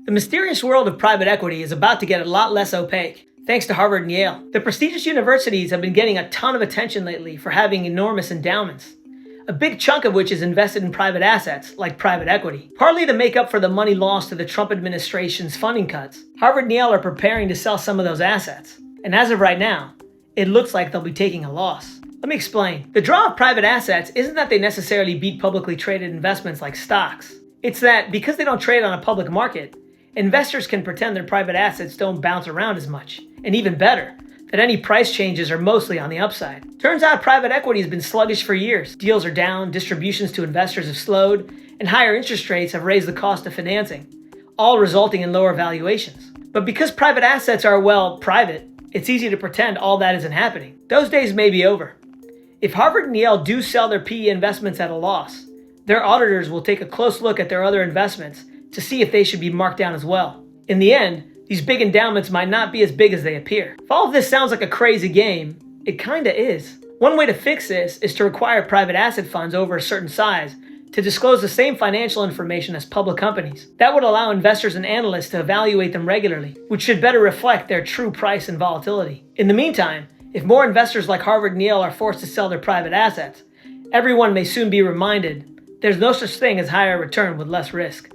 The mysterious world of private equity is about to get a lot less opaque, thanks to Harvard and Yale. The prestigious universities have been getting a ton of attention lately for having enormous endowments, a big chunk of which is invested in private assets, like private equity. Partly to make up for the money lost to the Trump administration's funding cuts, Harvard and Yale are preparing to sell some of those assets. And as of right now, it looks like they'll be taking a loss. Let me explain. The draw of private assets isn't that they necessarily beat publicly traded investments like stocks. It's that because they don't trade on a public market, investors can pretend their private assets don't bounce around as much. And even better, that any price changes are mostly on the upside. Turns out private equity has been sluggish for years. Deals are down, distributions to investors have slowed, and higher interest rates have raised the cost of financing, all resulting in lower valuations. But because private assets are, well, private, it's easy to pretend all that isn't happening. Those days may be over. If Harvard and Yale do sell their PE investments at a loss, their auditors will take a close look at their other investments to see if they should be marked down as well. In the end, these big endowments might not be as big as they appear. If all of this sounds like a crazy game, it kinda is. One way to fix this is to require private asset funds over a certain size to disclose the same financial information as public companies. That would allow investors and analysts to evaluate them regularly, which should better reflect their true price and volatility. In the meantime, if more investors like Harvard and Yale are forced to sell their private assets, everyone may soon be reminded there's no such thing as higher return with less risk.